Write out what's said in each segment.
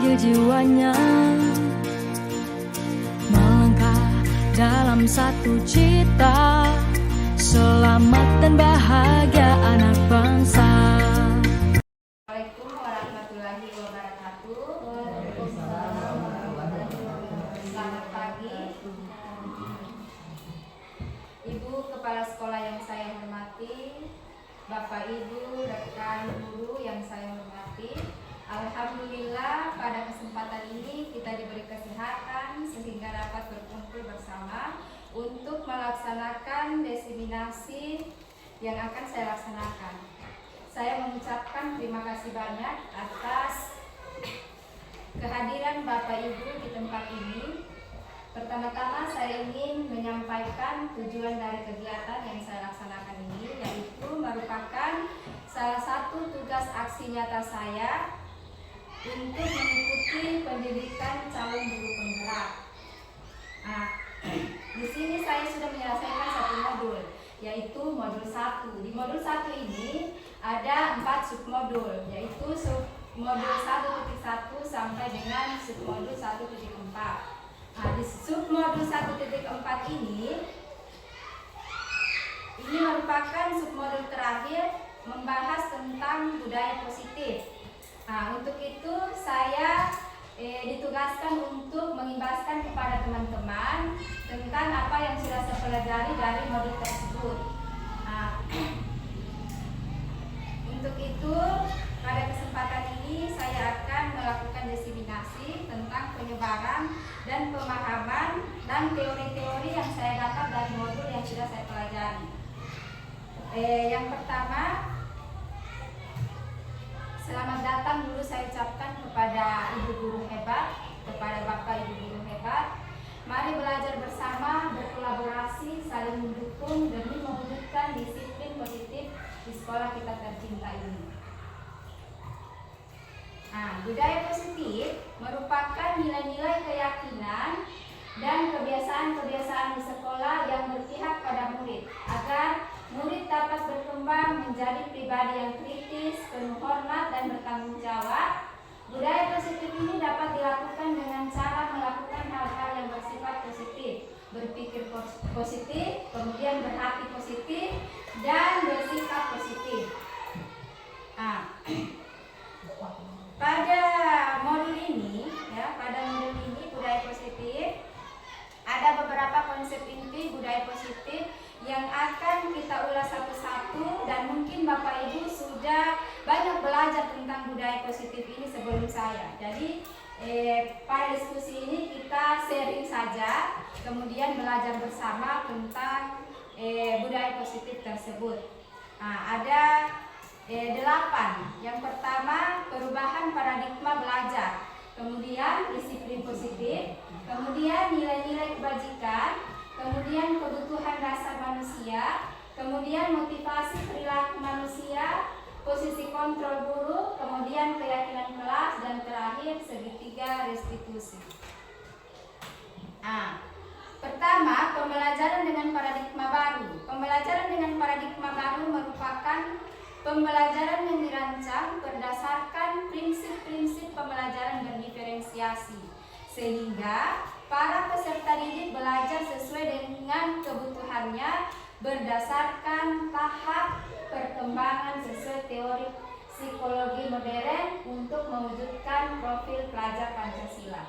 bahagia jiwanya, melangkah dalam satu cita, selamat dan bahagia anak bangsa. Assalamualaikum warahmatullahi wabarakatuh. Selamat pagi Ibu Kepala Sekolah yang saya hormati, Bapak Ibu, rekan guru yang saya hormati. Alhamdulillah pada kesempatan ini kita diberi kesehatan sehingga dapat berkumpul bersama untuk melaksanakan diseminasi yang akan saya laksanakan. Saya mengucapkan terima kasih banyak atas kehadiran Bapak Ibu di tempat ini. Pertama-tama saya ingin menyampaikan tujuan dari kegiatan yang saya laksanakan ini, yaitu merupakan salah satu tugas aksi nyata saya untuk mengikuti pendidikan calon guru penggerak. Di sini saya sudah menyelesaikan satu modul, yaitu modul 1. Di modul 1 ini ada 4 submodul, yaitu submodul 1.1 sampai dengan submodul 1.4. Di submodul 1.4 ini merupakan submodul terakhir membahas tentang budaya positif. Untuk itu saya ditugaskan untuk mengimbaskan kepada teman-teman tentang apa yang sudah saya pelajari dari modul tersebut. Untuk itu pada kesempatan ini saya akan melakukan diseminasi tentang penyebaran dan pemahaman dan teori-teori yang saya dapat dari modul yang sudah saya pelajari. Yang pertama, selamat datang dulu saya ucapkan kepada Ibu Guru hebat, kepada Bapak Ibu Guru hebat. Mari belajar bersama, berkolaborasi, saling mendukung demi mewujudkan disiplin positif di sekolah kita tercinta ini. Budaya positif merupakan nilai-nilai keyakinan dan kebiasaan-kebiasaan di sekolah yang berpihak pada murid, agar murid dapat berkembang menjadi pribadi yang kritis, penuh hormat dan bertanggung jawab. Budaya positif ini dapat dilakukan dengan cara melakukan hal-hal yang bersifat positif, berpikir positif, kemudian berhati positif, dan bersikap positif. Pada modul ini budaya positif, ada beberapa konsep inti budaya positif yang akan kita ulas satu-satu, dan mungkin Bapak Ibu sudah banyak belajar tentang budaya positif ini sebelum saya. Jadi pada diskusi ini kita sharing saja, kemudian belajar bersama tentang budaya positif tersebut. Ada 8. Yang pertama, perubahan paradigma belajar, kemudian disiplin positif, kemudian nilai-nilai kebajikan, kemudian kebutuhan dasar manusia, kemudian motivasi perilaku manusia, posisi kontrol guru, kemudian keyakinan kelas, dan terakhir segitiga restitusi. Pertama, pembelajaran dengan paradigma baru. Pembelajaran dengan paradigma baru merupakan pembelajaran yang dirancang berdasarkan prinsip-prinsip pembelajaran berdiferensiasi, sehingga para peserta didik belajar sesuai dengan kebutuhannya berdasarkan tahap perkembangan sesuai teori psikologi modern untuk mewujudkan profil pelajar Pancasila.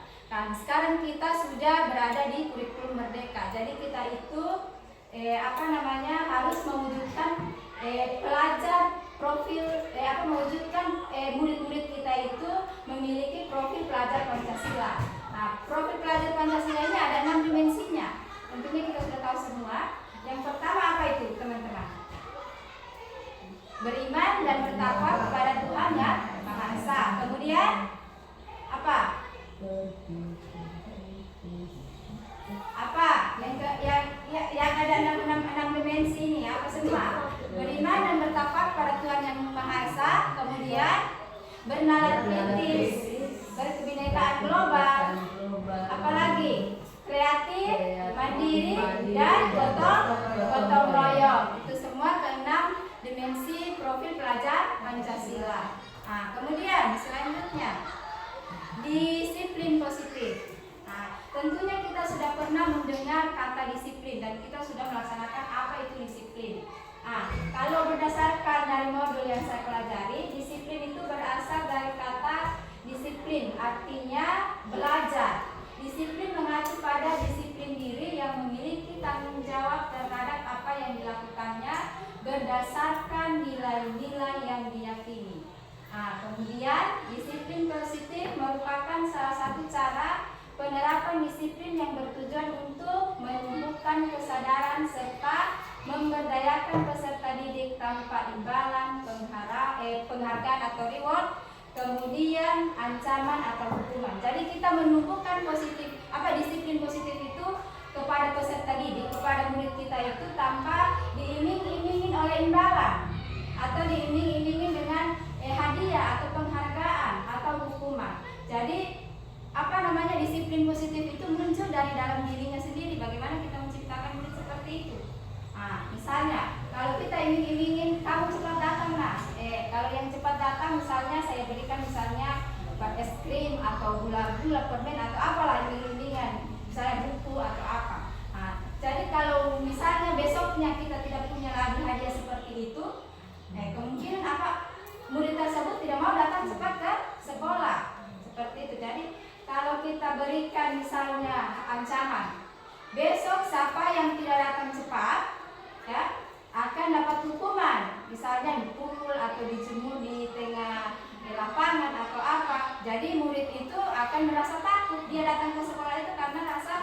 Sekarang kita sudah berada di kurikulum merdeka, jadi kita itu harus mewujudkan pelajar profil mewujudkan murid-murid kita itu memiliki profil pelajar Pancasila. Profil pelajar Pancasila ini ada 6 dimensinya. Tentunya kita sudah tahu semua. Yang pertama apa itu, teman-teman? Beriman dan bertakwa kepada Tuhan Yang Maha Esa. Kemudian apa? Yang ada 6 dimensi ini apa semua? Beriman dan bertakwa kepada Tuhan Yang Maha Esa, kemudian bernalar kritis, berkebinekaan global, apalagi kreatif, mandiri, dan gotong royong. Itu semua ke-6 dimensi profil pelajar Pancasila. Kemudian selanjutnya di kemudian disiplin positif merupakan salah satu cara penerapan disiplin yang bertujuan untuk menumbuhkan kesadaran serta memberdayakan peserta didik tanpa imbalan, penghargaan atau reward, kemudian ancaman atau hukuman. Jadi kita menumbuhkan disiplin positif itu kepada peserta didik, kepada murid kita itu tanpa diiming-imingin oleh imbalan atau diiming-imingin dengan hadiah atau penghargaan atau hukuman. Jadi disiplin positif itu muncul dari dalam dirinya sendiri. Bagaimana kita menciptakan murid seperti itu? Misalnya kalau kita iming-imingin kamu cepat datang kalau yang cepat datang misalnya saya berikan misalnya es krim atau gula-gula permen atau apalah iming-imingan, misalnya buku atau apa. Jadi kalau misalnya besoknya kita tidak punya lagi hadiah seperti itu, kemungkinan murid tersebut tidak mau datang cepat ke sekolah seperti itu. Jadi kalau kita berikan misalnya ancaman, besok siapa yang tidak datang cepat akan dapat hukuman, misalnya dipukul atau dijemur di tengah lapangan atau apa. Jadi murid itu akan merasa takut, dia datang ke sekolah itu karena rasa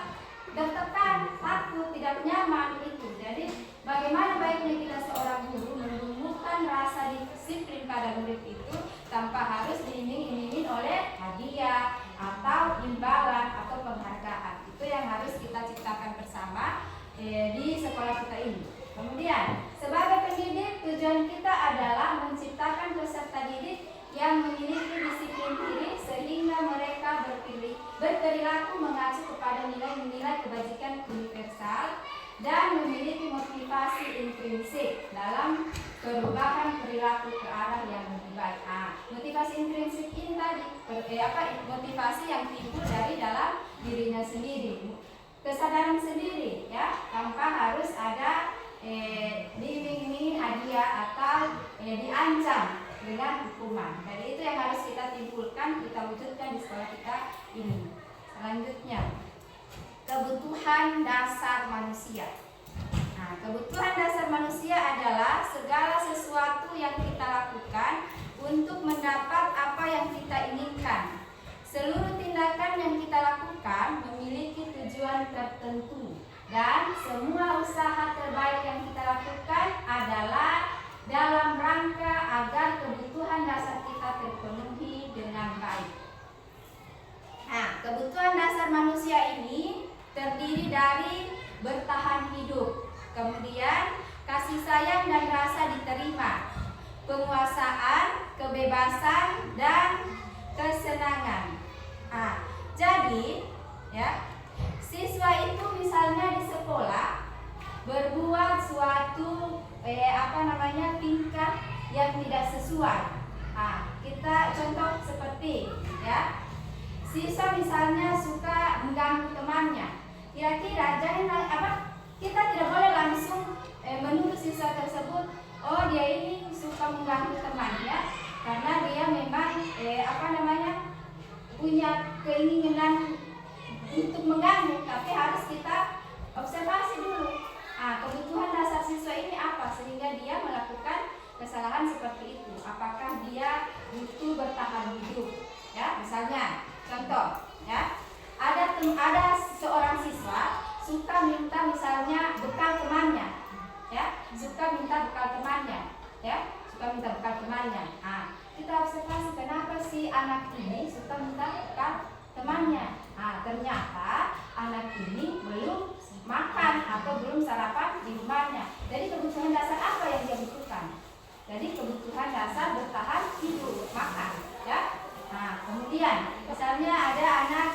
tertekan, takut, tidak nyaman itu. Jadi bagaimana baiknya kita seorang guru menumbuhkan rasa disiplin pada murid itu tanpa harus diiming-imingin oleh hadiah atau imbalan atau penghargaan. Itu yang harus kita ciptakan bersama di sekolah kita ini. Kemudian sebagai pendidik, tujuan kita adalah menciptakan peserta didik yang memiliki disiplin diri sehingga mereka berperilaku mengacu kepada nilai-nilai kebajikan universal dan memiliki motivasi intrinsik dalam perubahan perilaku ke arah yang lebih baik. Motivasi intrinsik ini tadi motivasi yang timbul dari dalam dirinya sendiri, kesadaran sendiri tanpa harus ada diiming-imingi hadiah atau diancam dengan hukuman. Jadi itu yang harus kita timbulkan, kita wujudkan di sekolah kita ini. Selanjutnya, kebutuhan dasar manusia. Kebutuhan dasar manusia adalah segala sesuatu yang kita lakukan untuk mendapat apa yang kita inginkan. Seluruh tindakan yang kita lakukan memiliki tujuan tertentu dan semua usaha terbaik yang kita lakukan adalah dalam rangka agar kebutuhan dasar kita terpenuhi dengan baik. Kebutuhan dasar manusia ini terdiri dari bertahan hidup, kemudian kasih sayang dan rasa diterima, penguasaan, kebebasan, dan kesenangan. Jadi siswa itu misalnya di sekolah berbuat suatu tingkah yang tidak sesuai. Kita contoh seperti siswa misalnya suka mengganggu temannya. Kira-kira kita tidak boleh langsung menuduh siswa tersebut, oh dia ini suka mengganggu temannya karena dia memang punya keinginan untuk mengganggu, tapi harus kita observasi dulu. Kebutuhan dasar siswa ini apa sehingga dia melakukan kesalahan seperti itu? Apakah dia butuh bertahan hidup? Misalnya contoh, ada seorang siswa suka minta misalnya bekal temannya, suka minta bekal temannya. Kita observasi kenapa si anak ini suka minta bekal temannya. Ternyata anak ini belum makan atau belum sarapan di rumahnya. Jadi kebutuhan dasar apa yang dia butuhkan? Jadi kebutuhan dasar bertahan hidup, makan. Kemudian misalnya ada anak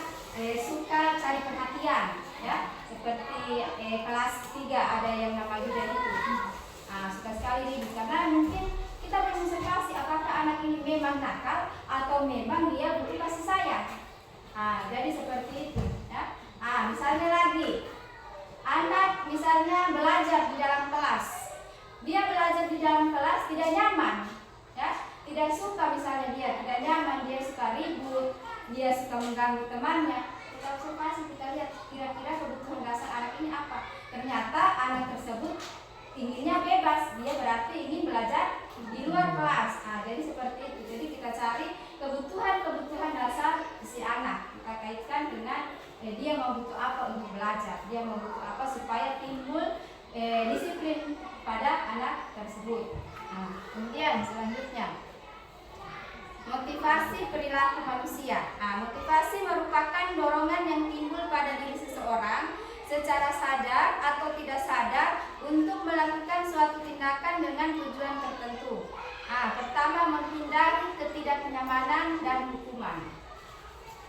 suka cari perhatian, seperti kelas 3 ada yang nama juga itu. Suka sekali ini karena mungkin kita berobservasi apakah anak ini memang nakal atau memang dia butuh kasih sayang. Jadi seperti itu. Misalnya lagi anak misalnya belajar di dalam kelas, dia belajar di dalam kelas tidak nyaman, tidak suka, misalnya dia tidak nyaman, dia suka ribut, dia suka mengganggu temannya. Kita observasi, kita lihat kira-kira kebutuhan dasar anak ini apa. Ternyata anak tersebut inginnya bebas, dia berarti ingin belajar di luar kelas. Jadi seperti itu. Jadi kita kita cari kebutuhan dasar si anak. Kita kaitkan dengan dia mau butuh apa untuk belajar, dia mau butuh apa supaya timbul disiplin pada anak tersebut. Nah, kemudian selanjutnya motivasi perilaku manusia. Nah, motivasi merupakan dorongan yang timbul pada diri seseorang secara sadar atau tidak sadar untuk melakukan suatu tindakan dengan tujuan tertentu. Nah, pertama, menghindari ketidaknyamanan dan hukuman.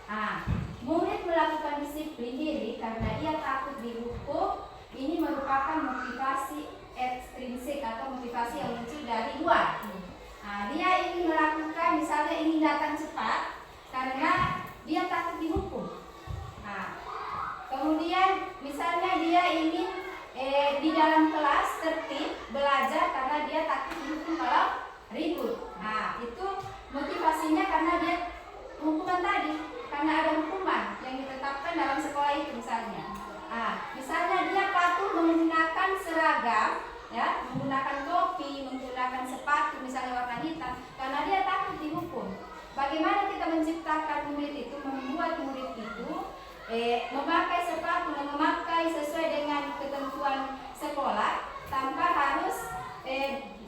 Nah, murid melakukan disiplin diri karena ia takut dihukum. Ini merupakan motivasi ekstrinsik atau motivasi yang muncul dari luar. Nah, dia ingin melakukan, misalnya ingin datang cepat karena dia takut dihukum. Nah, kemudian misalnya dia ingin di dalam kelas tertib belajar karena dia takut dihukum kalau ribut. Nah, itu motivasinya karena dia hukuman tadi, karena ada hukuman yang ditetapkan dalam sekolah itu misalnya. Nah, misalnya dia patuh menggunakan seragam, ya, menggunakan topi, menggunakan sepatu misalnya warna hitam karena dia takut dihukum. Bagaimana kita menciptakan murid itu, membuat murid itu memakai sepatu, memakai sesuai dengan ketentuan sekolah tanpa harus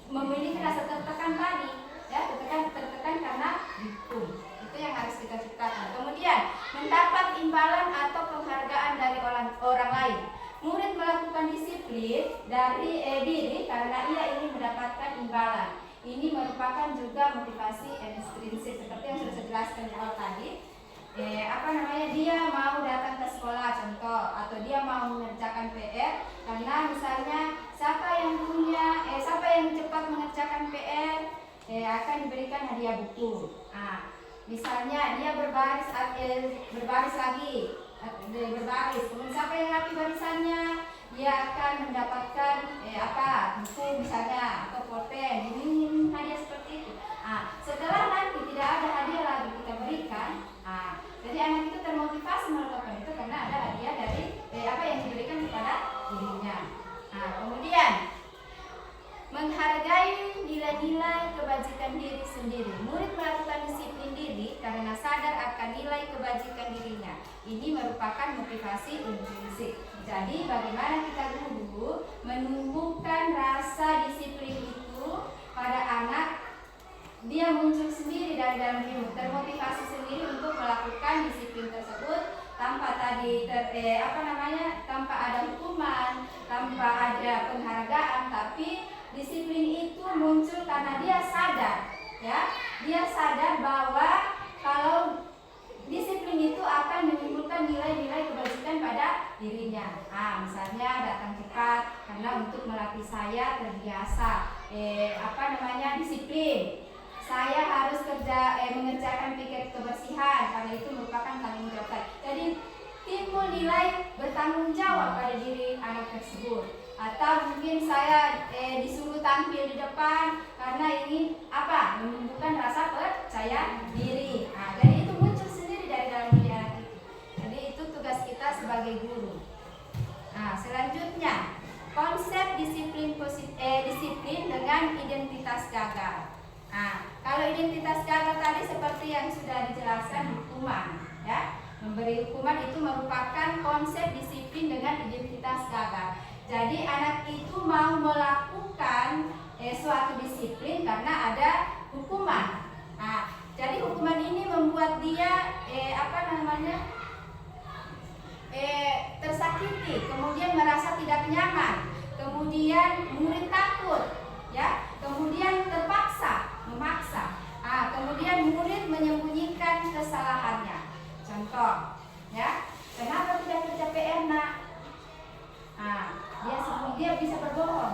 memiliki rasa tertekan tadi, ya, tertekan karena dihukum. Itu yang harus kita ciptakan. Kemudian mendapat imbalan atau penghargaan dari orang lain. Murid melakukan disiplin dari diri karena ia ingin mendapatkan imbalan. Ini merupakan juga motivasi ekstrinsik seperti yang sudah saya jelaskan di awal tadi. Dia mau datang ke sekolah contoh, atau dia mau mengerjakan PR karena misalnya siapa yang cepat mengerjakan PR akan diberikan hadiah buku. Nah, misalnya dia berbaris lagi. Kemudian siapa yang rapi barisannya, dia akan mendapatkan buku misalnya atau pulpen. Ini hadiah seperti itu. Setelah nanti tidak ada hadiah lagi kita berikan, jadi anak itu termotivasi melakukan itu karena ada hadiah dari yang diberikan kepada dirinya. Kemudian menghargai nilai-nilai kebajikan diri sendiri. Murid melakukan disiplin diri karena sadar akan nilai kebajikan dirinya. Ini merupakan motivasi intrinsik. Jadi bagaimana kita guru menumbuhkan rasa disiplin itu pada anak, dia muncul sendiri dari dalam diri, termotivasi sendiri untuk melakukan disiplin tersebut tanpa tanpa ada hukuman, tanpa ada penghargaan, tapi disiplin itu muncul karena dia sadar, ya, dia sadar bahwa kalau disiplin itu akan menimbulkan nilai-nilai kebajikan pada dirinya. Misalnya datang cepat karena untuk melatih saya terbiasa disiplin. Saya harus mengerjakan piket kebersihan karena itu merupakan tanggung jawab saya. Jadi timbul nilai bertanggung jawab pada diri anak tersebut. Atau mungkin saya disuruh tampil di depan karena ingin menumbuhkan rasa percaya diri. Jadi itu muncul sendiri dari dalam diri anak itu. Jadi itu tugas kita sebagai guru. Selanjutnya konsep disiplin dengan identitas gagal. Kalau identitas gagal tadi seperti yang sudah dijelaskan, hukuman, ya, memberi hukuman itu merupakan konsep disiplin dengan identitas gagal. Jadi anak itu mau melakukan suatu disiplin karena ada hukuman. Jadi hukuman ini membuat dia tersakiti, kemudian merasa tidak nyaman, kemudian murid takut, ya, kemudian memaksa. Kemudian murid menyembunyikan kesalahannya. Contoh, ya, kenapa tidak kerja PR nak? Dia bisa berbohong.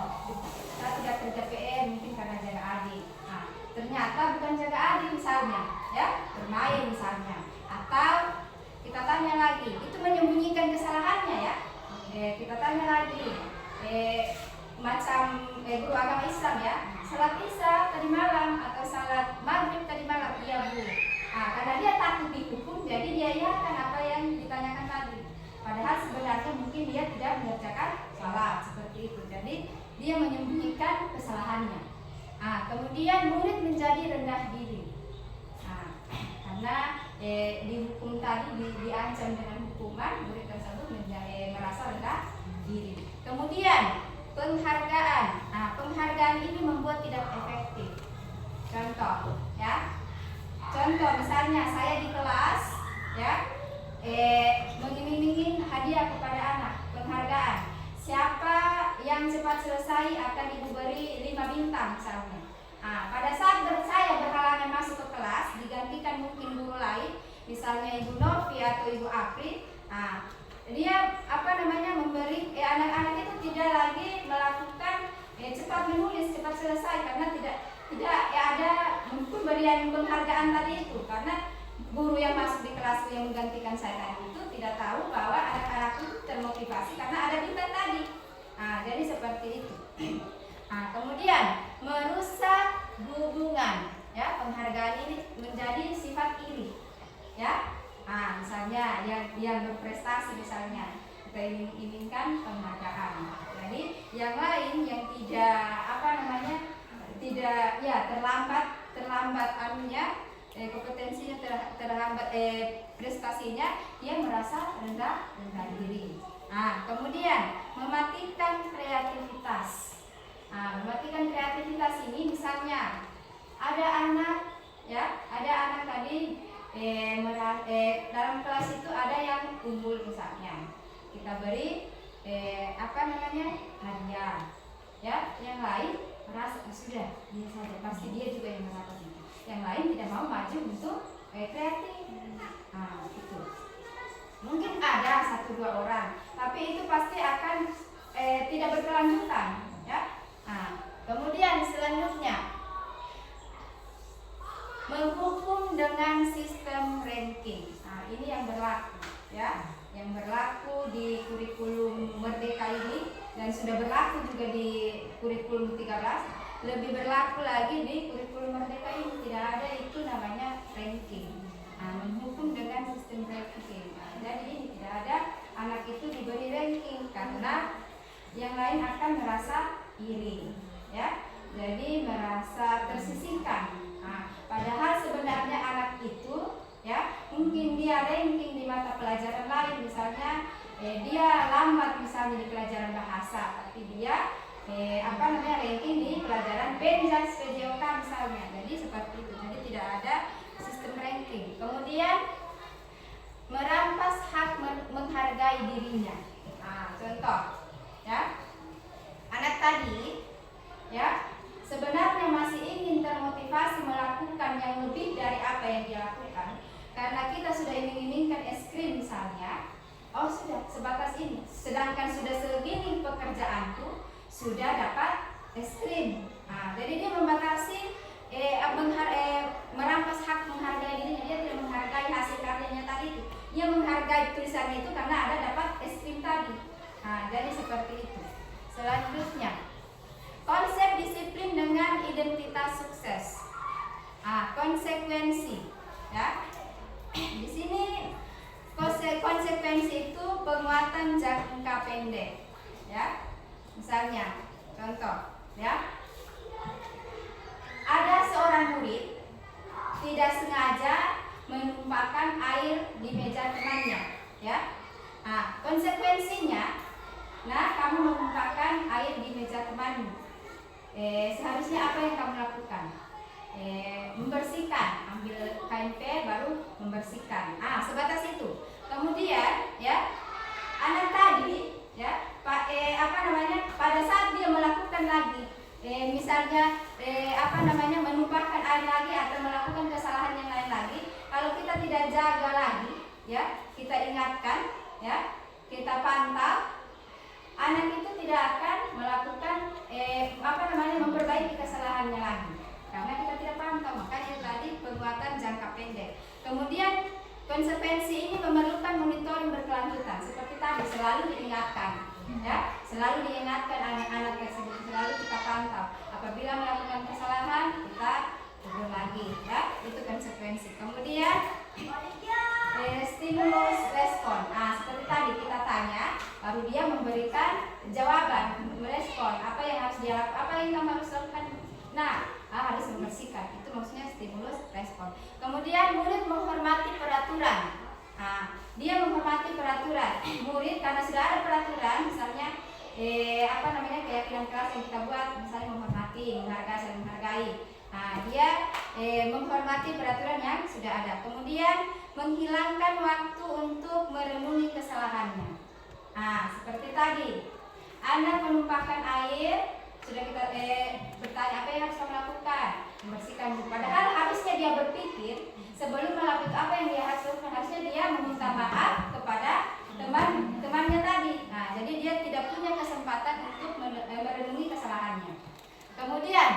Saya tidak kerja PR mungkin karena jaga adik. Ternyata bukan jaga adik misalnya, ya, bermain misalnya. Atau kita tanya lagi, itu menyembunyikan kesalahannya, ya. Kita tanya lagi, macam guru agama Islam, ya, salat Isya tadi malam atau salat Maghrib tadi malam, iya Bu. Karena dia takut dihukum, jadi dia iakan apa yang ditanyakan tadi. Padahal sebenarnya mungkin dia tidak mengerjakan salat seperti itu. Jadi dia menyembunyikan kesalahannya. Kemudian murid menjadi rendah diri. dihukum tadi, diancam dengan hukuman, murid tersebut merasa rendah diri. Kemudian penghargaan. Nah, penghargaan ini membuat tidak efektif. Contoh, ya. Contoh misalnya saya di kelas, ya, mengiming-imingin hadiah kepada anak, penghargaan. Siapa yang cepat selesai akan diberi 5 bintang misalnya. Nah, pada saat saya berhalangan masuk ke kelas, digantikan mungkin guru lain, misalnya Ibu Novi atau Ibu Apri. Nah, dia memberi anak-anak itu tidak lagi melakukan cepat menulis, cepat selesai, karena tidak ada pemberian penghargaan tadi itu, karena guru yang masuk di kelasku yang menggantikan saya tadi itu tidak tahu bahwa anak-anak itu termotivasi karena ada bintang tadi. Nah, jadi seperti itu. Nah, kemudian merusak hubungan, ya, penghargaan ini menjadi sifat iri, ya. Nah, misalnya yang berprestasi misalnya kita inginkan penghargaan. Jadi yang lain yang tidak terlambat anunya, kompetensinya terlambat, prestasinya, dia merasa rendah diri. Nah, kemudian mematikan kreativitas. Nah, mematikan kreativitas ini misalnya ada anak tadi dalam kelas itu ada yang unggul misalnya, kita beri hadiah, ya. Yang lain merasa sudah dia saja, pasti dia juga yang merasa itu. Yang lain tidak mau maju untuk kreatif. Nah, itu mungkin ada 1-2 orang, tapi itu pasti akan tidak berkelanjutan, ya. Nah, kemudian selanjutnya menghukum dengan sistem ranking. Nah, ini yang berlaku, ya, yang berlaku di kurikulum Merdeka ini dan sudah berlaku juga di kurikulum 13. Lebih berlaku lagi di kurikulum Merdeka ini, tidak ada itu namanya ranking. Nah, menghukum dengan sistem ranking. Nah, jadi ini tidak ada anak itu diberi ranking karena yang lain akan merasa iri, ya. Jadi merasa tersisihkan. Nah, padahal sebenarnya anak itu, ya, mungkin dia ranking di mata pelajaran lain, misalnya dia lambat misalnya di pelajaran bahasa, tapi dia ranking di pelajaran Benjas PJOK misalnya. Jadi seperti itu. Jadi tidak ada sistem ranking. Kemudian merampas hak menghargai dirinya. Nah, contoh, ya, anak tadi, ya, sebenarnya masih ingin termotivasi melakukan yang lebih dari apa yang dia lakukan. Karena kita sudah iming-imingkan es krim misalnya, oh sudah sebatas ini, sedangkan sudah segini pekerjaanku, sudah dapat es krim. Nah, jadi dia membatasi, merampas hak menghargai dirinya. Dia tidak menghargai hasil karyanya tadi itu. Dia menghargai tulisannya itu karena ada dapat es krim tadi. Nah, jadi seperti itu. Selanjutnya, konsep disiplin dengan identitas sukses. Konsekuensi, ya. Di sini konsekuensi itu penguatan jangka pendek, ya. Misalnya, contoh, ya. Ada seorang murid tidak sengaja menumpahkan air di meja temannya, ya. Nah, konsekuensinya, kamu menumpahkan air di meja temanmu. Seharusnya apa yang kamu lakukan? Membersihkan, ambil kain P baru membersihkan. Sebatas itu. Kemudian, ya, anak tadi, ya, pada saat dia melakukan lagi, misalnya, menumpahkan air lagi atau melakukan kesalahan yang lain lagi, kalau kita tidak jaga lagi, ya, kita ingatkan, ya, kita pantau, anak itu tidak akan melakukan memperbaiki kesalahannya lagi karena kita tidak pantau. Makanya tadi penguatan jangka pendek. Kemudian konsekuensi ini memerlukan monitoring berkelanjutan, seperti tadi selalu diingatkan, ya, selalu diingatkan anak-anak tersebut, selalu kita pantau. Apabila melakukan kesalahan kita tegur lagi, ya, itu konsekuensi. Kemudian stimulus respon. Seperti tadi kita tanya, baru dia memberikan jawaban, merespon apa yang harus dia lakukan, apa yang kamu harus lakukan. Harus membersihkan. Itu maksudnya stimulus respon. Kemudian murid menghormati peraturan. Nah, dia menghormati peraturan. Murid karena sudah ada peraturan, misalnya keyakinan kelas yang kita buat, misalnya menghormati, menghargai, saling menghargai. Nah, dia menghormati peraturan yang sudah ada. Kemudian menghilangkan waktu untuk merenungi kesalahannya. Nah, seperti tadi, Anda menumpahkan air, sudah kita bertanya apa yang harus kamu lakukan? Membersihkan buku. Padahal harusnya dia berpikir sebelum melakukan apa yang dia harus lakukan, harusnya dia meminta maaf kepada temannya tadi. Nah, jadi dia tidak punya kesempatan untuk merenungi kesalahannya. Kemudian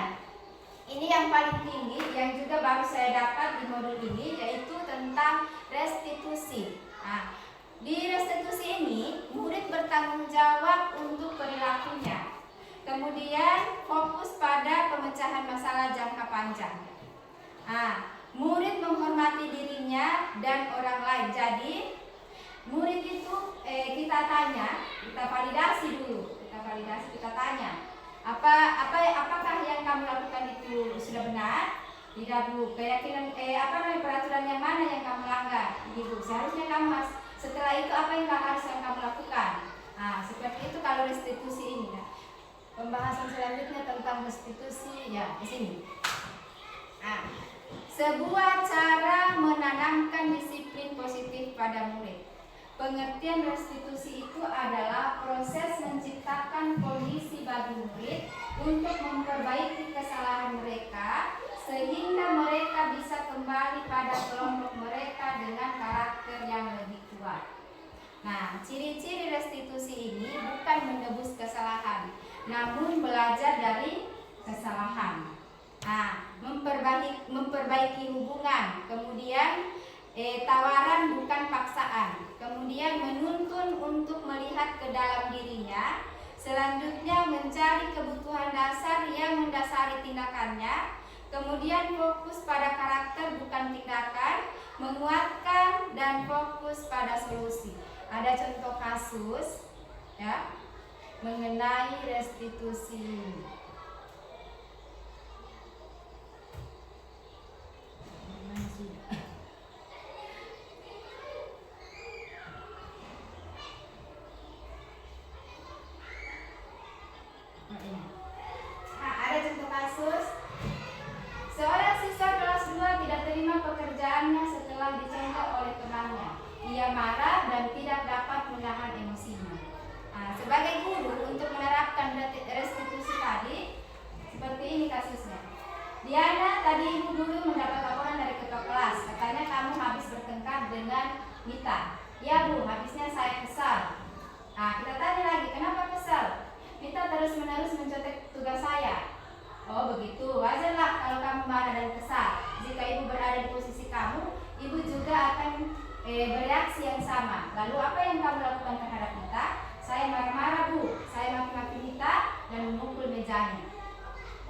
ini yang paling tinggi yang juga baru saya dapat di modul ini, yaitu tentang restitusi. Nah, di restitusi ini murid bertanggung jawab untuk perilakunya. Kemudian fokus pada pemecahan masalah jangka panjang. Nah, murid menghormati dirinya dan orang lain. Jadi murid itu kita tanya, kita validasi dulu, kita tanya, apakah yang kamu lakukan itu sudah benar? Tidak, Bu. Keyakinan peraturan yang mana yang kamu langgar? Ibu, seharusnya kamu harus, setelah itu apa yang harus kamu lakukan? Nah, seperti itu kalau restitusi ini. Nah, pembahasan selanjutnya tentang restitusi ya di sini. Nah, sebuah cara menanamkan disiplin positif pada murid. Pengertian restitusi itu adalah proses menciptakan kondisi bagi murid untuk memperbaiki kesalahan mereka sehingga mereka bisa kembali pada kelompok mereka dengan karakter yang lebih kuat. Nah, ciri-ciri restitusi ini bukan menebus kesalahan, namun belajar dari kesalahan. Nah, memperbaiki hubungan, kemudian tawaran bukan paksaan, kemudian menuntun untuk melihat ke dalam dirinya, selanjutnya mencari kebutuhan dasar yang mendasari tindakannya, kemudian fokus pada karakter bukan tindakan, menguatkan dan fokus pada solusi. Ada contoh kasus ya mengenai restitusi. Ada contoh kasus. Seorang siswa kelas 2 tidak terima pekerjaannya setelah dicontoh oleh temannya. Ia marah dan tidak dapat menahan emosinya. Nah, sebagai guru untuk menerapkan restitusi tadi, seperti ini kasusnya. Diana, tadi ibu guru mendapat laporan dari ketua kelas. Katanya kamu habis bertengkar dengan Mita. Ya, Bu, habisnya saya kesal. Nah, kita tanya lagi, kenapa kesal? Mita terus-menerus mencontek tugas saya. Oh, begitu. Wajarlah kalau kamu marah dan kesal. Jika ibu berada di posisi kamu, ibu juga akan bereaksi yang sama. Lalu apa yang kamu lakukan terhadap Mita? Saya marah-marah, Bu. Saya maki-maki Mita dan memukul mejanya.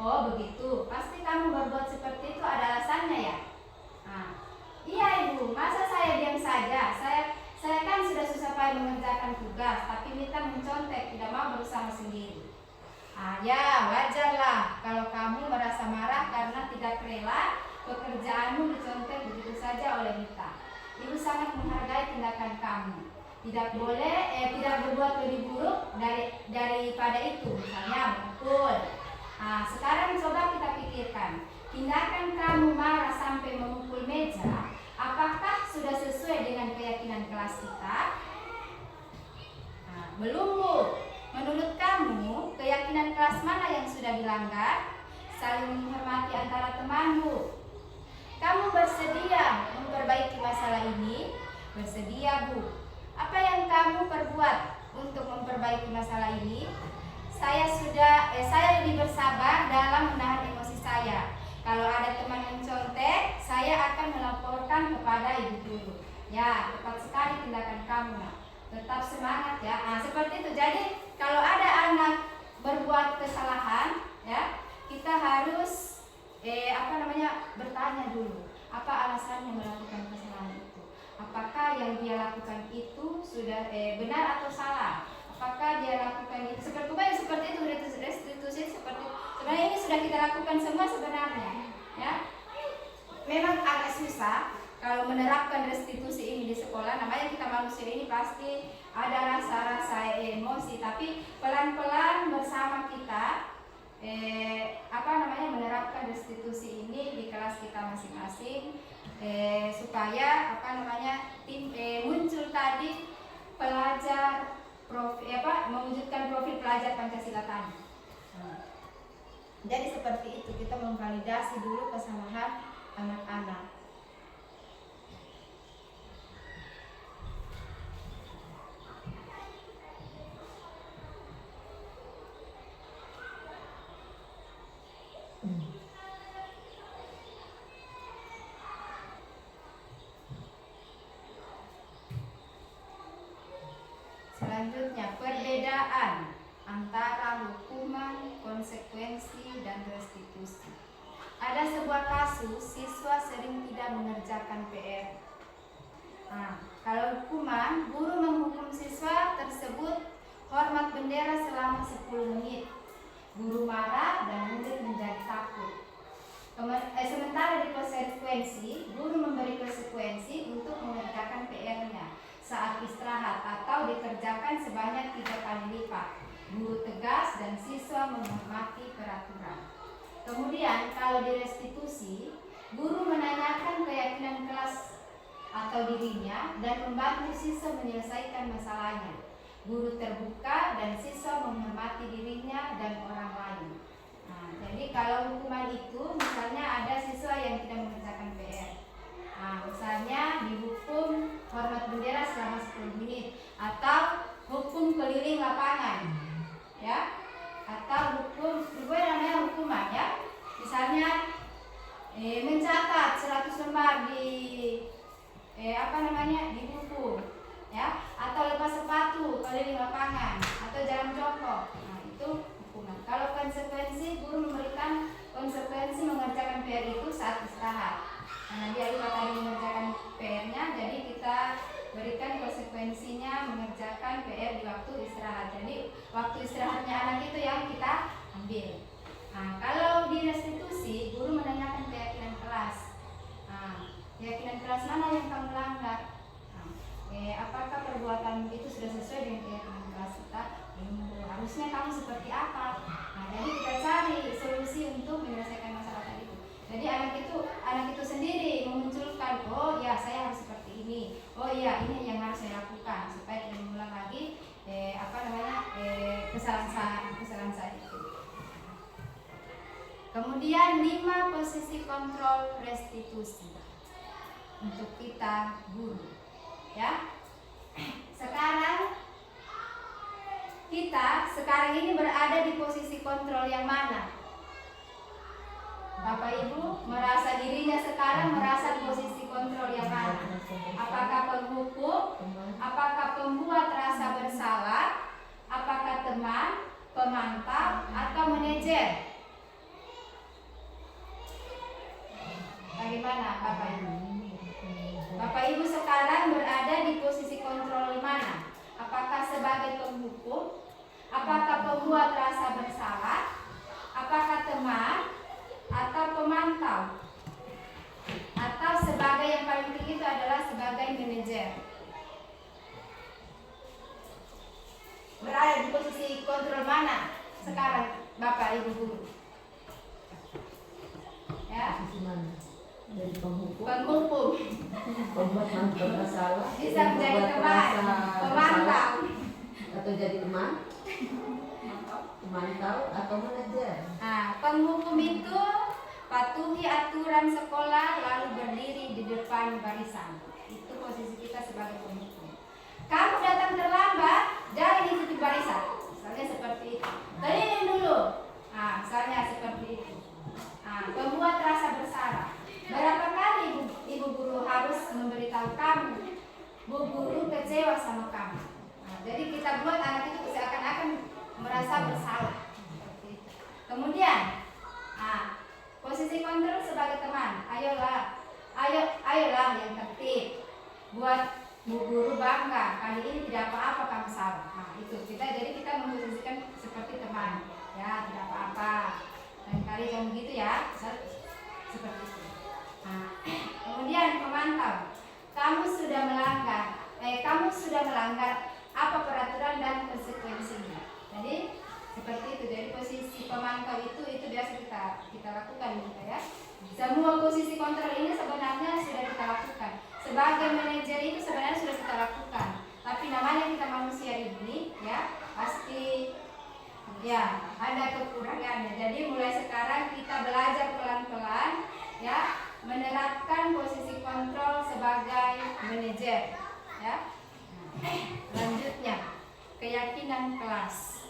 Oh, begitu. Pasti kamu berbuat seperti itu ada alasannya ya? Nah, iya, Ibu. Masa saya diam saja? Saya kan sudah susah payah mengerjakan tugas, tapi Mita mencontek, tidak mau berusaha sendiri. Ya, wajarlah kalau kamu merasa marah karena tidak rela pekerjaanmu dicontek begitu saja oleh Mita. Ibu sangat menghargai tindakan kamu. Tidak berbuat lebih buruk daripada itu, misalnya memukul. Sekarang coba kita pikirkan, tindakan kamu marah sampai memukul meja, apakah sudah sesuai dengan keyakinan kelas kita? Belum, Bu. Menurut kamu, keyakinan kelas mana yang sudah dilanggar? Saling menghormati antara teman, Bu. Kamu bersedia memperbaiki masalah ini? Bersedia, Bu. Apa yang kamu perbuat untuk memperbaiki masalah ini? Saya lebih bersabar dalam menahan emosi saya. Kalau ada teman mencontek, saya akan melaporkan kepada ibu guru. Ya, tepat sekali tindakan kamu. Tetap semangat ya. Seperti itu. Jadi kalau ada anak berbuat kesalahan, ya, kita harus bertanya dulu, apa alasannya melakukan kesalahan itu? Apakah yang dia lakukan itu sudah benar atau salah? Apakah dia lakukan itu seperti itu restitusi seperti sebenarnya ini sudah kita lakukan semua sebenarnya, ya. memang agak susah kalau menerapkan restitusi ini di sekolah. Namanya kita manusia ini pasti ada rasa-rasa emosi, tapi pelan-pelan bersama kita menerapkan restitusi ini di kelas kita masing-masing, supaya muncul tadi pelajar mewujudkan profil pelajar Pancasila tadi. Jadi seperti itu, kita memvalidasi dulu kesalahan anak-anak. Selanjutnya, perbedaan antara hukuman, konsekuensi, dan restitusi. Ada sebuah kasus siswa sering tidak mengerjakan PR. Kalau hukuman, guru menghukum siswa tersebut hormat bendera selama 10 menit. Guru marah dan murid menjadi takut. Sementara di konsekuensi, guru memberi konsekuensi untuk mengerjakan PR-nya saat istirahat atau dikerjakan sebanyak 3 kali lipat. Guru tegas dan siswa menghormati peraturan. Kemudian kalau di restitusi, guru menanyakan keyakinan kelas atau dirinya dan membantu siswa menyelesaikan masalahnya. Guru terbuka dan siswa menghormati dirinya dan orang lain. Jadi kalau hukuman itu, misalnya ada siswa yang tidak mengerjakan PR. Misalnya dihukum hormat bendera selama 10 menit atau hukum keliling lapangan, ya, atau namanya hukuman, ya. Misalnya mencatat 100 lembar di di buku, ya, atau lepas sepatu keliling lapangan atau jalan jongkok. Itu hukuman. Kalau konsekuensi, guru memberikan konsekuensi mengerjakan PR itu saat istirahat. Karena dia lupa tadi mengerjakan PR-nya, jadi kita berikan konsekuensinya mengerjakan PR di waktu istirahat. Jadi waktu istirahatnya anak itu yang kita ambil. Kalau di restitusi, guru menanyakan keyakinan kelas. Keyakinan kelas mana yang kamu langgar? Apakah perbuatan itu sudah sesuai dengan keyakinan kelas kita? Harusnya kamu seperti apa? Jadi kita cari solusi untuk menyelesaikan masalah tadi itu. Jadi anak itu sendiri memunculkan, oh ya saya harus seperti ini, oh iya ini yang harus saya lakukan supaya tidak mengulang lagi kesalahan saya itu. Kemudian 5 posisi kontrol restitusi untuk kita guru, ya. Kita sekarang ini berada di posisi kontrol yang mana? Bapak Ibu merasa dirinya sekarang posisi kontrol yang mana? Apakah penghukum? Apakah pembuat rasa bersalah? Apakah teman, pemantau, atau manajer? Bagaimana Bapak Ibu? Bapak Ibu sekarang berada di posisi kontrol mana? Apakah sebagai penghukum? Apakah pembuat rasa bersalah? Apakah teman? Atau pemantau, atau sebagai yang paling tinggi itu adalah sebagai manajer? Berada di posisi kontrol mana sekarang Bapak Ibu guru? Ya? Jadi penghukum, pembuat bersalah, bisa menjadi teman, pemantau, atau jadi teman, pemantau atau manajer. Penghukum itu patuhi aturan sekolah lalu berdiri di depan barisan. Itu posisi kita sebagai penghukum. Kamu datang terlambat, jangan ikuti barisan. Misalnya seperti itu. Keliling dulu. Misalnya seperti itu. Pembuat rasa bersalah. Berapa kali ibu guru harus memberitahu kamu, bu guru kecewa sama kamu. Jadi kita buat anak itu seakan-akan merasa bersalah. Kemudian, posisi kontrol sebagai teman. Ayolah yang tertib. Buat bu guru bangga. Kali ini tidak apa-apa kamu salah. Jadi kita memposisikan seperti teman. Ya, tidak apa-apa. Dan kali yang begitu ya, seperti itu. Nah, kemudian pemantau. Kamu sudah melanggar apa peraturan dan konsekuensinya. Jadi seperti itu. Jadi posisi pemantau itu biasa kita lakukan gitu ya. Semua posisi kontrol ini sebenarnya sudah kita lakukan. Sebagai manajer itu sebenarnya sudah kita lakukan. Tapi namanya kita manusia ini ya pasti ya ada kekurangannya. Jadi mulai sekarang kita belajar pelan-pelan ya menerapkan posisi kontrol sebagai manajer ya. Selanjutnya keyakinan kelas.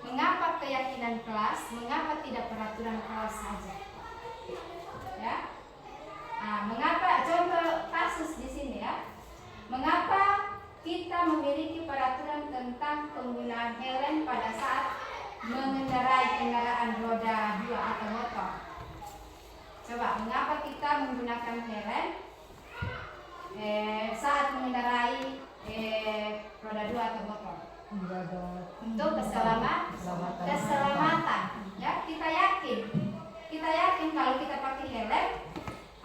Mengapa keyakinan kelas? Mengapa tidak peraturan kelas saja? Ya. Nah, mengapa? Contoh kasus di sini ya. Mengapa kita memiliki peraturan tentang penggunaan helm pada saat mengendarai kendaraan roda 2 atau motor? Coba, mengapa kita menggunakan helm saat mengendarai roda 2 atau motor? Untuk keselamatan. Ya, kita yakin kalau kita pakai helm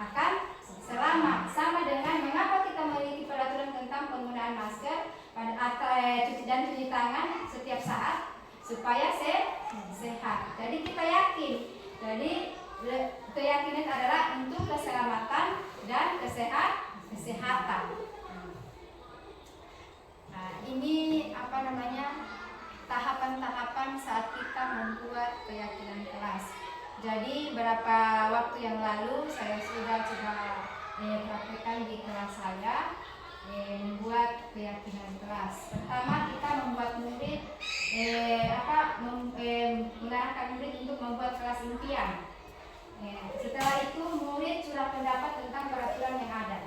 akan selamat. Sama dengan mengapa kita memiliki peraturan tentang penggunaan masker dan cuci tangan setiap saat supaya sehat. Jadi kita yakin. Jadi keyakinan adalah untuk keselamatan dan kesehatan. Nah, ini tahapan-tahapan saat kita membuat keyakinan kelas. Jadi beberapa waktu yang lalu saya sudah coba praktekkan di kelas saya membuat keyakinan kelas. Pertama kita membuat murid mengarahkan murid untuk membuat kelas impian. Setelah itu murid curah pendapat tentang peraturan yang ada.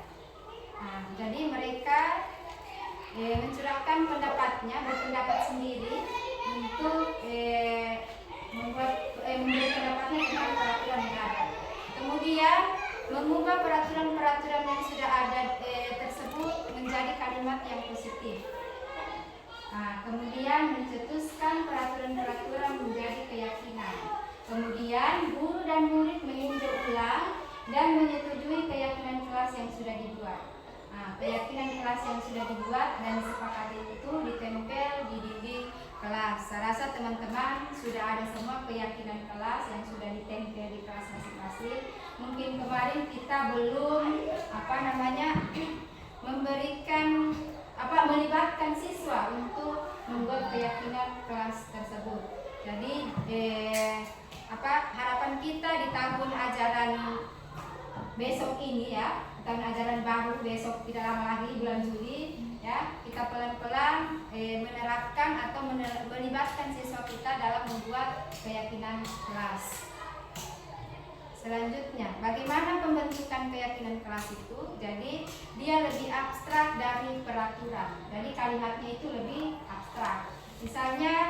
Nah, jadi mereka mencurahkan berpendapat sendiri untuk memberi pendapatnya tentang peraturan yang ada. Kemudian mengubah peraturan-peraturan yang sudah ada tersebut menjadi kalimat yang positif. Nah, kemudian mencetuskan peraturan-peraturan menjadi keyakinan. Kemudian guru dan murid meninjau ulang dan menyetujui keyakinan kelas yang sudah dibuat. Nah, keyakinan kelas yang sudah dibuat dan disepakati itu ditempel di dinding kelas. Saya rasa teman-teman sudah ada semua keyakinan kelas yang sudah ditempel di kelas masing-masing. Mungkin kemarin kita belum melibatkan siswa untuk membuat keyakinan kelas tersebut. Jadi harapan kita di tahun ajaran besok ini ya, tahun ajaran baru besok tidak lama lagi bulan Juli ya, kita pelan-pelan menerapkan atau melibatkan siswa kita dalam membuat keyakinan kelas. Selanjutnya, bagaimana pembentukan keyakinan kelas itu? Jadi dia lebih abstrak dari peraturan. Jadi kalimatnya itu lebih abstrak. Misalnya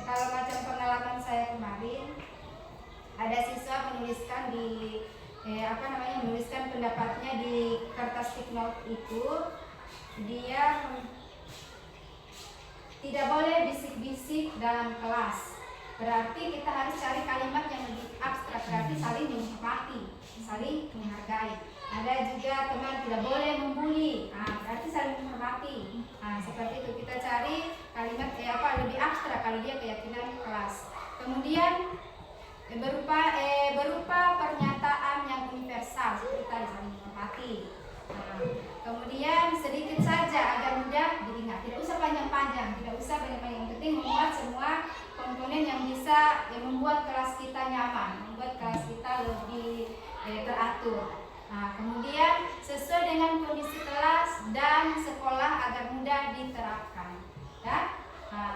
kalau macam pengalaman saya kemarin, ada siswa menuliskan menuliskan pendapatnya di kertas stick note itu, dia tidak boleh bisik-bisik dalam kelas. Berarti kita harus cari kalimat yang lebih abstrak, berarti saling menghormati, saling menghargai. Ada juga teman tidak boleh membuli, berarti saling menghormati. Seperti itu kita cari kalimat lebih abstrak kalau dia keyakinan kelas. Kemudian berupa pernyataan yang universal seperti tadi saling menghormati. Kemudian sedikit saja agar mudah diingat, tidak usah panjang-panjang, tidak usah banyak-banyak. Yang penting membuat semua komponen yang bisa membuat kelas kita nyaman, membuat kelas kita lebih teratur. Kemudian sesuai dengan kondisi kelas dan sekolah agar mudah diterapkan. Ya?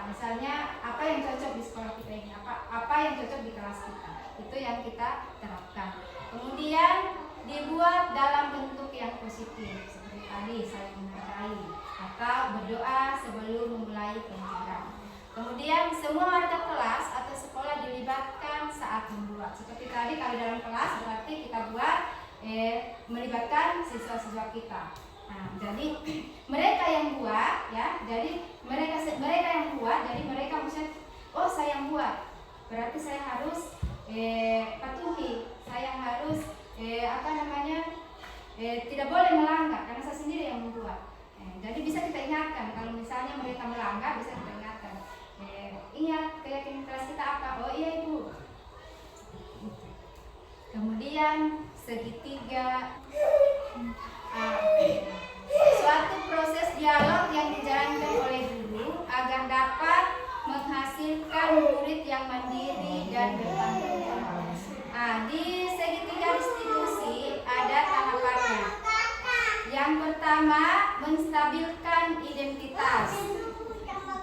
Misalnya apa yang cocok di sekolah kita ini, apa yang cocok di kelas kita, itu yang kita terapkan. Kemudian dibuat dalam bentuk yang positif seperti tadi saling menghargai atau berdoa sebelum memulai pelajaran. Kemudian semua warga kelas atau sekolah dilibatkan saat membuat. Seperti tadi kalau dalam kelas berarti kita buat melibatkan siswa-siswa kita. Jadi mereka yang buat ya, jadi mereka yang buat, jadi mereka misalnya saya yang buat, berarti saya harus patuhi, saya harus tidak boleh melanggar karena saya sendiri yang membuat. Jadi bisa kita ingatkan kalau misalnya mereka melanggar, bisa kita ingatkan. Ingat keyakinan kelas kita apa? Oh iya Ibu. Kemudian segitiga. Suatu proses dialog yang dijalankan oleh guru agar dapat menghasilkan murid yang mandiri dan bertanggung jawab. Di segitiga restitusi ada tahapannya. Yang pertama, menstabilkan identitas.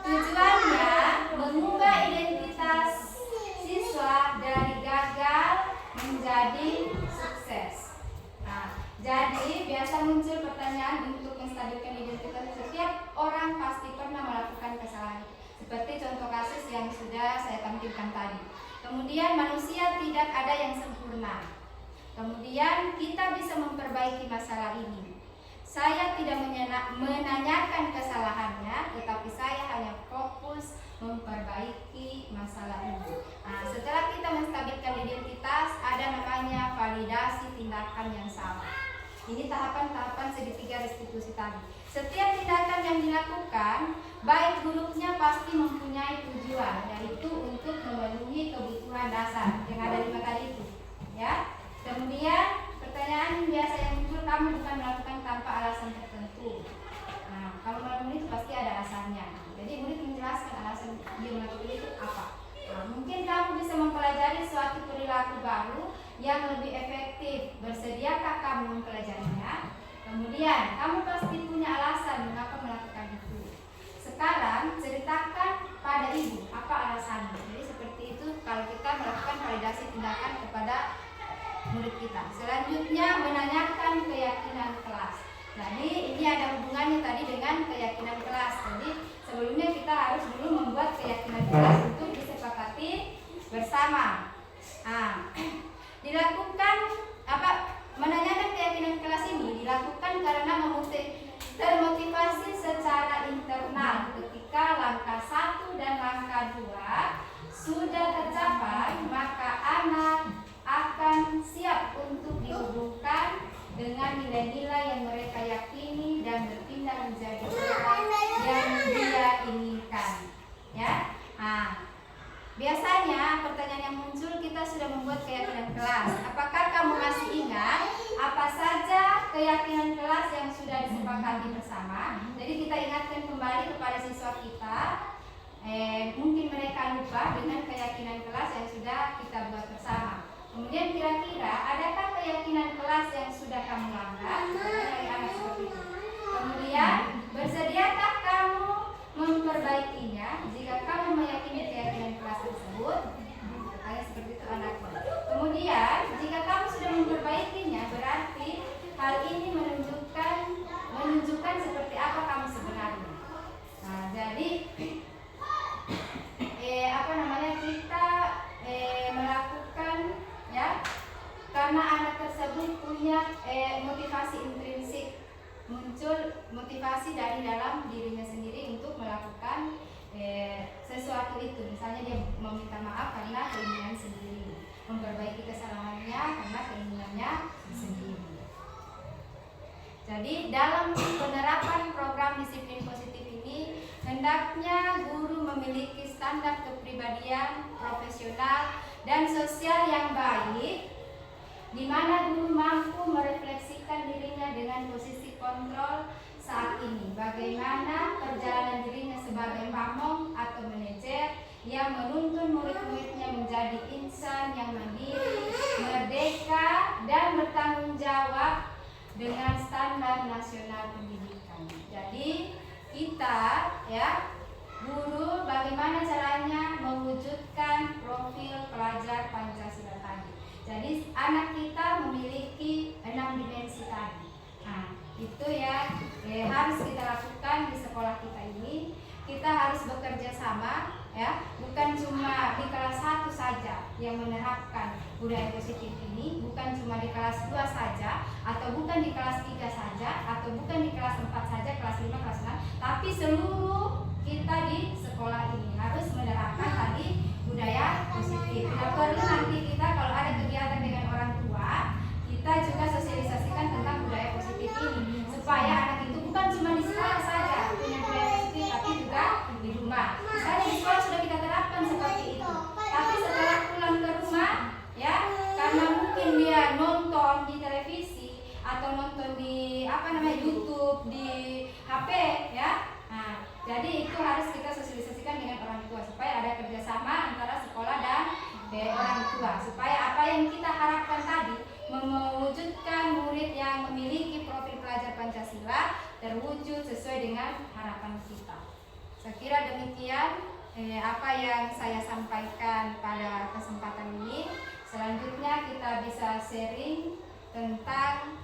Tujuannya mengubah identitas siswa dari gagal menjadi sukses. Jadi biasa muncul pertanyaan untuk menstabilkan identitas. Setiap orang pasti pernah melakukan kesalahan. Seperti contoh kasus yang sudah saya tampilkan tadi. Kemudian manusia tidak ada yang sempurna. Kemudian kita bisa memperbaiki masalah ini. Saya tidak menanyakan kesalahannya, tetapi saya hanya fokus memperbaiki masalah ini. Setelah kita menstabilkan identitas, ada namanya validasi tindakan yang salah. Ini tahapan-tahapan segitiga restitusi tadi. Setiap tindakan yang dilakukan, baik buruknya pasti mempunyai tujuan, yaitu untuk memenuhi kebutuhan dasar yang ada 5 tadi itu. Ya. Kemudian pertanyaan biasa yang muncul, kamu bukan melakukan tanpa alasan tertentu. Kalau melakukan itu pasti ada alasannya. Jadi murid menjelaskan alasan dia melakukan itu apa. Mungkin kamu bisa mempelajari suatu perilaku baru yang lebih efektif. Bersediakah kamu mempelajarinya? Kemudian kamu pasti punya alasan mengapa melakukan itu. Sekarang ceritakan pada ibu apa alasannya. Jadi seperti itu kalau kita melakukan validasi tindakan kepada murid kita. Selanjutnya menanyakan keyakinan kelas. Jadi ini ada hubungannya tadi dengan keyakinan kelas. Jadi sebelumnya kita harus dulu membuat keyakinan kelas untuk disepakati bersama. Dilakukan menanyakan keyakinan kelas ini dilakukan karena termotivasi secara internal ketika langkah 1 dan langkah 2 sudah tercapai, maka anak akan siap untuk dihubungkan dengan nilai-nilai yang mereka yakini dan berpindah menjadi orang yang dia inginkan. Ya. Biasanya pertanyaan yang muncul, kita sudah membuat keyakinan kelas. Apakah kamu masih ingat apa saja keyakinan kelas yang sudah disepakati bersama? Jadi kita ingatkan kembali kepada siswa kita. Mungkin mereka lupa dengan keyakinan kelas yang sudah kita buat bersama. Kemudian kira-kira adakah keyakinan kelas yang sudah kamu langgar? Kemudian bersediakah kamu memperbaikinya jika kamu meyakini keyakinan kelas tersebut? Kayak seperti itu anaknya. Kemudian jika kamu sudah memperbaikinya, berarti hal ini menunjukkan seperti apa kamu sebenarnya. Jadi kita melakukan, ya, karena anak tersebut punya motivasi intrinsik, muncul motivasi dari dalam dirinya sendiri untuk melakukan sesuatu itu. Misalnya dia meminta maaf karena keinginan sendiri, memperbaiki kesalahannya karena keinginannya sendiri. Jadi dalam penerapan program disiplin positif ini, hendaknya guru memiliki standar kepribadian profesional dan sosial yang baik, di mana guru mampu merefleksikan dirinya dengan posisi kontrol saat ini. Bagaimana perjalanan dirinya sebagai pamong atau manajer yang menuntun murid-muridnya menjadi insan yang mandiri, merdeka, dan bertanggung jawab dengan standar nasional pendidikan. Jadi kita, ya, guru, bagaimana caranya mewujudkan profil pelajar Pancasila tadi. Jadi anak kita memiliki 6 dimensi tadi. Itu ya harus kita lakukan di sekolah kita ini. Kita harus bekerja sama, ya, bukan cuma di kelas 1 saja yang menerapkan budaya positif ini, bukan cuma di kelas 2 saja, atau bukan di kelas 3 saja, atau bukan di kelas 4 saja, kelas 5, kelas 6, tapi seluruh kita di sekolah ini harus menerapkan tadi budaya positif. Tidak perlu nanti kita kalau ada kegiatan dengan orang tua, kita supaya anak itu bukan cuma di sekolah saja punya budaya positif, tapi juga di rumah. Misalnya di sekolah sudah kita terapkan seperti itu, tapi setelah pulang ke rumah, ya, karena mungkin dia nonton di televisi atau nonton di YouTube, di HP, ya. Nah, jadi itu harus kita sosialisasikan dengan orang tua supaya ada kerjasama antara sekolah dan orang tua, supaya apa yang kita harapkan tadi mewujudkan murid yang memiliki profil pelajar Pancasila terwujud sesuai dengan harapan kita. Saya kira demikian apa yang saya sampaikan pada kesempatan ini. Selanjutnya kita bisa sharing tentang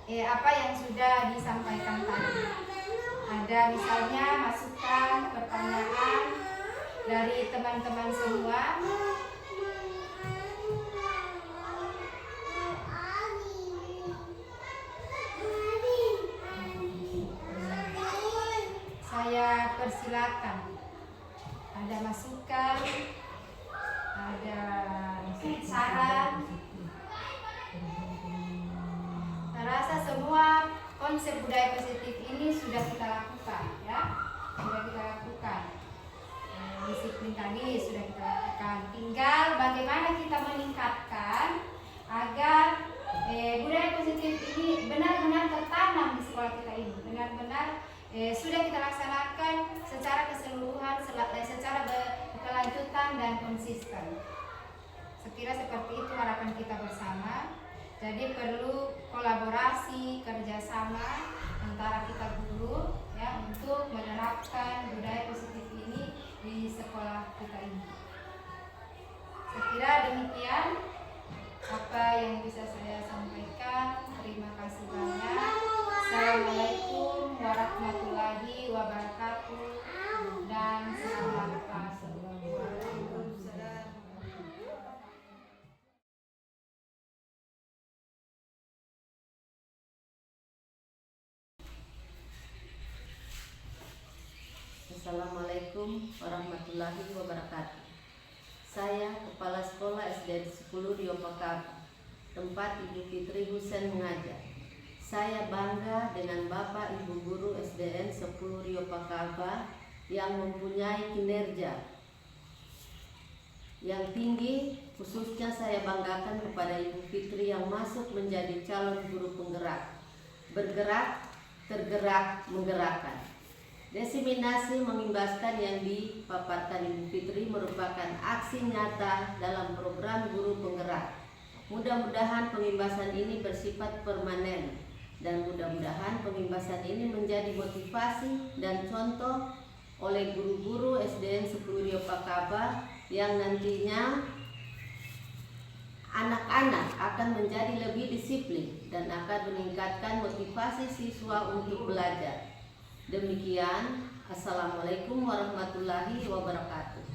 apa yang sudah disampaikan tadi. Ada misalnya masukan, pertanyaan dari teman-teman semua. Saya persilakan. Ada masukan, ada saran. Saya rasa semua konsep budaya positif ini sudah kita lakukan, ya, sudah kita lakukan. Disiplin tadi sudah kita lakukan. Tinggal bagaimana kita meningkatkan agar budaya positif ini benar-benar tertanam di sekolah kita ini, benar-benar sudah kita laksanakan secara keseluruhan, secara berkelanjutan dan konsisten. Sekira seperti itu harapan kita bersama. Jadi perlu kolaborasi, kerjasama antara kita guru, ya, untuk menerapkan budaya positif ini di sekolah kita ini. Sekira demikian apa yang bisa saya sampaikan. Terima kasih banyak. Assalamualaikum warahmatullahi wabarakatuh dan selamat pagi. Assalamualaikum warahmatullahi wabarakatuh. Saya Kepala Sekolah SDN 10 Rio Pakaba, tempat Ibu Fitri Husen mengajar. Saya bangga dengan Bapak Ibu Guru SDN 10 Rio Pakaba yang mempunyai kinerja yang tinggi. Khususnya saya banggakan kepada Ibu Fitri yang masuk menjadi calon guru penggerak. Bergerak, tergerak, menggerakkan. Diseminasi mengimbaskan yang dipaparkan Ibu Fitri merupakan aksi nyata dalam program guru penggerak. Mudah-mudahan pengimbasan ini bersifat permanen dan mudah-mudahan pengimbasan ini menjadi motivasi dan contoh oleh guru-guru SDN 10 Rio Pakaba yang nantinya anak-anak akan menjadi lebih disiplin dan akan meningkatkan motivasi siswa untuk belajar. Demikian, Assalamualaikum warahmatullahi wabarakatuh.